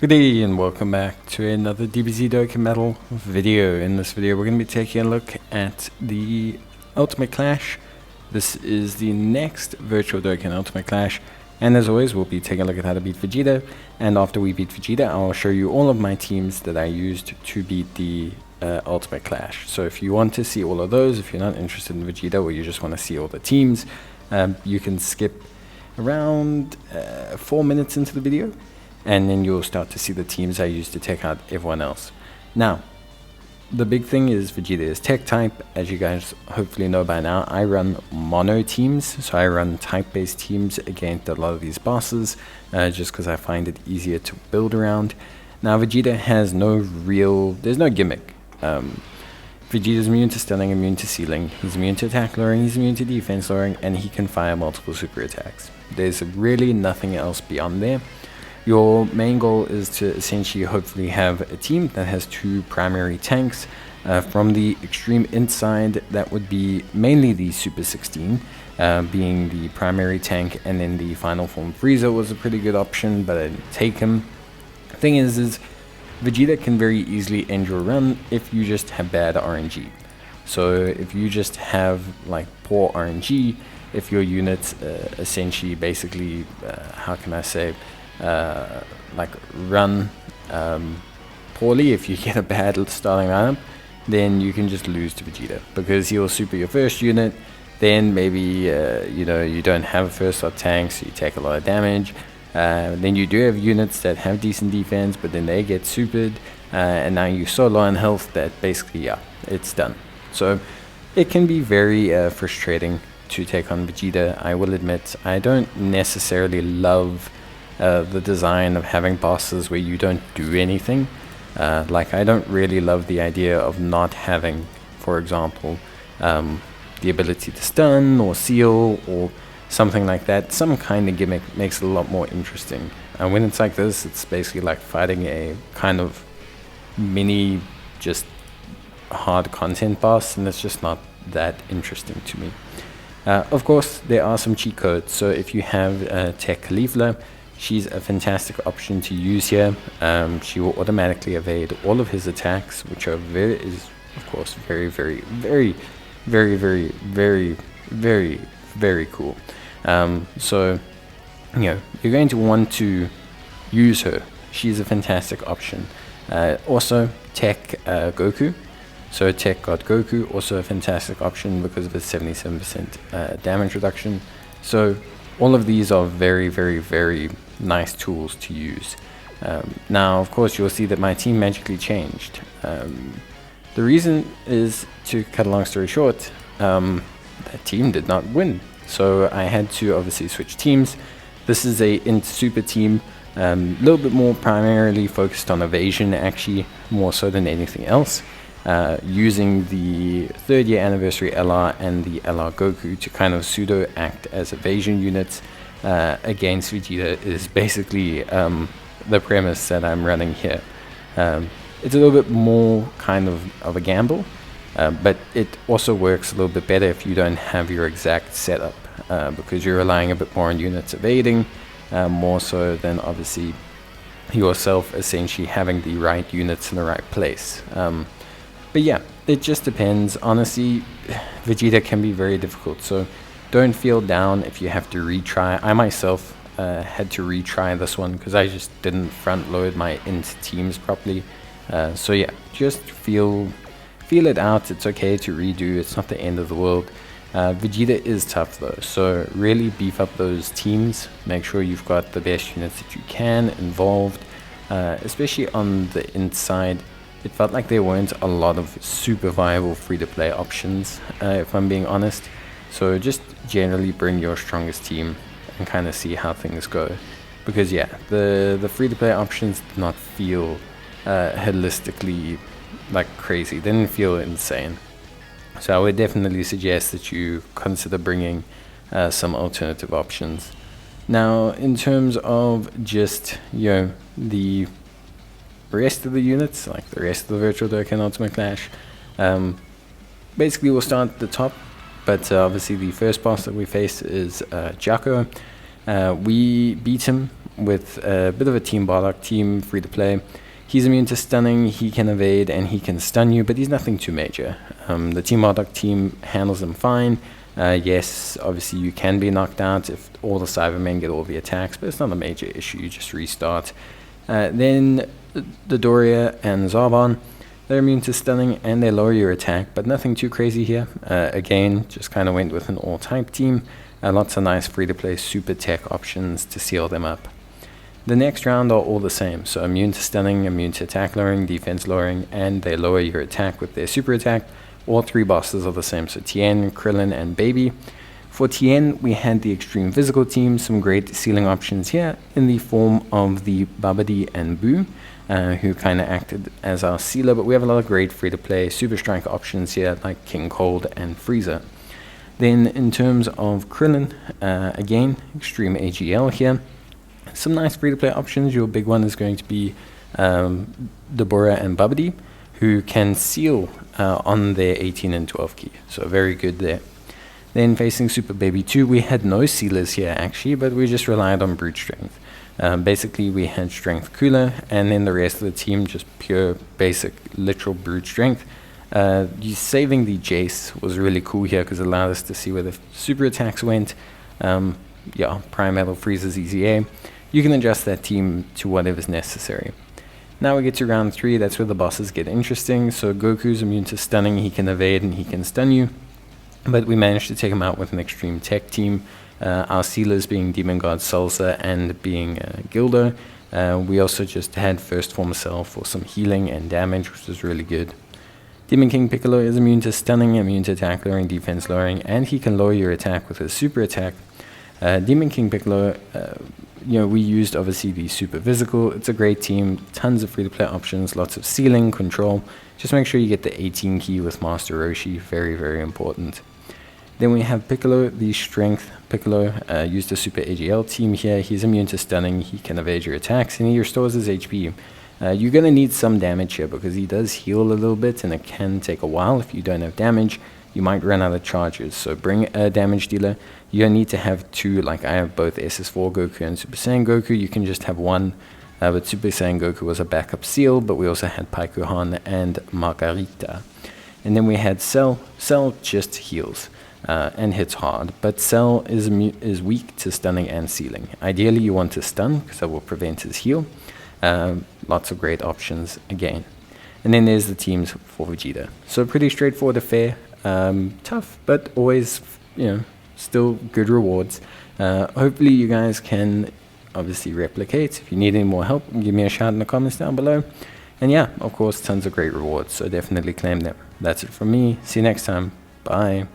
Good day and welcome back to another Dbz Dokkan Metal video. In this video we're going to be taking a look at the Ultimate Clash. This is the next Virtual Dokkan Ultimate Clash, and as always we'll be taking a look at how to beat Vegeta, and after we beat Vegeta I'll show you all of my teams that I used to beat the Ultimate Clash. So if you want to see all of those, if you're not interested in Vegeta or you just want to see all the teams, you can skip around 4 minutes into the video, and then you'll start to see the teams I used to take out everyone else. Now, the big thing is Vegeta is tech type. As you guys hopefully know by now, I run mono teams, so I run type-based teams against a lot of these bosses, just because I find it easier to build around. Now, Vegeta has there's no gimmick. Vegeta's immune to stunning, immune to sealing, he's immune to attack lowering, he's immune to defense lowering, and he can fire multiple super attacks. There's really nothing else beyond there. Your main goal is to essentially hopefully have a team that has 2 primary tanks. From the extreme inside, that would be mainly the Super 16, being the primary tank, and then the final form Frieza was a pretty good option, but I didn't take him. Thing is Vegeta can very easily end your run if you just have bad RNG. So if you just have like poor RNG, if your units essentially basically, how can I say, like run poorly, if you get a bad starting lineup, then you can just lose to Vegeta, because he'll super your first unit, then maybe you don't have a first slot tank, so you take a lot of damage. Then you do have units that have decent defense, but then they get supered, and now you're so low on health that basically, yeah, it's done. So it can be very frustrating to take on Vegeta. I will admit, I don't necessarily love the design of having bosses where you don't do anything. Like, I don't really love the idea of not having, for example, the ability to stun or seal or something like that. Some kind of gimmick makes it a lot more interesting. And when it's like this, it's basically like fighting a kind of mini, just hard content boss, and it's just not that interesting to me. Of course, there are some cheat codes. So if you have Tech Caulifla, she's a fantastic option to use here. She will automatically evade all of his attacks, which are very cool. So you're going to want to use her. She's a fantastic option. Also Tech Goku. So Tech God Goku, also a fantastic option because of his 77% damage reduction. So all of these are very nice tools to use. Now, of course, you'll see that my team magically changed. The reason is, to cut a long story short, that team did not win. So I had to obviously switch teams. This is a super team, a little bit more primarily focused on evasion, actually, more so than anything else. Using the 3rd year anniversary LR and the LR Goku to kind of pseudo act as evasion units against Vegeta is basically the premise that I'm running here. It's a little bit more kind of a gamble, but it also works a little bit better if you don't have your exact setup, because you're relying a bit more on units evading, more so than obviously yourself essentially having the right units in the right place. But yeah, it just depends. Honestly, Vegeta can be very difficult, so don't feel down if you have to retry. I myself had to retry this one because I just didn't front load my int teams properly. So yeah, just feel it out. It's okay to redo. It's not the end of the world. Vegeta is tough though, so really beef up those teams. Make sure you've got the best units that you can involved, especially on the inside. It felt like there weren't a lot of super viable free-to-play options, if I'm being honest. So just generally bring your strongest team and kind of see how things go. Because yeah, the free-to-play options did not feel holistically like crazy. They didn't feel insane. So I would definitely suggest that you consider bringing some alternative options. Now, in terms of just, the rest of the units, like the rest of the Virtual Dokkan Ultimate Clash, basically we'll start at the top, but obviously the first boss that we face is Jacko. We beat him with a bit of a Team Bardock team, free to play. He's immune to stunning, he can evade, and he can stun you, but he's nothing too major. The Team Bardock team handles him fine. Yes, obviously you can be knocked out if all the Cybermen get all the attacks, but it's not a major issue, you just restart. Then the Doria and Zarbon, they're immune to stunning and they lower your attack, but nothing too crazy here. Again, just kind of went with an all-type team. Lots of nice free-to-play super tech options to seal them up. The next round are all the same, so immune to stunning, immune to attack lowering, defense lowering, and they lower your attack with their super attack. All three bosses are the same, so Tien, Krillin, and Baby. For Tien, we had the extreme physical team, some great sealing options here in the form of the Babidi and Boo, who kind of acted as our sealer, but we have a lot of great free-to-play super strike options here like King Cold and Frieza. Then in terms of Krillin, again, extreme AGL here. Some nice free-to-play options. Your big one is going to be Deborah and Babidi, who can seal on their 18 and 12 key, so very good there. Then facing Super Baby 2, we had no sealers here actually, but we just relied on brute strength. Basically we had strength cooler, and then the rest of the team just pure basic literal brute strength. Saving the Jace was really cool here because it allowed us to see where the super attacks went. Yeah, Prime Metal freezes EZA. You can adjust that team to whatever's necessary. Now we get to round 3, that's where the bosses get interesting. So Goku's immune to stunning, he can evade and he can stun you. But we managed to take him out with an extreme tech team. Our sealers being Demon God Salsa and being Gildo. We also just had First Form Cell for some healing and damage, which was really good. Demon King Piccolo is immune to stunning, immune to attack lowering, defense lowering, and he can lower your attack with his super attack. Demon King Piccolo, we used obviously the super physical. It's a great team, tons of free-to-play options, lots of sealing, control. Just make sure you get the 18 key with Master Roshi, very, very important. Then we have Piccolo, the strength Piccolo, used a super AGL team here. He's immune to stunning, he can evade your attacks, and he restores his HP. You're going to need some damage here because he does heal a little bit, and it can take a while. If you don't have damage, you might run out of charges. So bring a damage dealer. You don't need to have two, like I have both SS4 Goku and Super Saiyan Goku. You can just have one, but Super Saiyan Goku was a backup seal, but we also had Paikuhan and Margarita. And then we had Cell. Cell just heals and hits hard, but Cell is weak to stunning and sealing. Ideally, you want to stun because that will prevent his heal. Lots of great options again. And then there's the teams for Vegeta. So pretty straightforward affair. Tough, but always, still good rewards. Hopefully you guys can obviously replicate. If you need any more help, give me a shout in the comments down below. And yeah, of course, tons of great rewards. So definitely claim them. That's it from me. See you next time. Bye.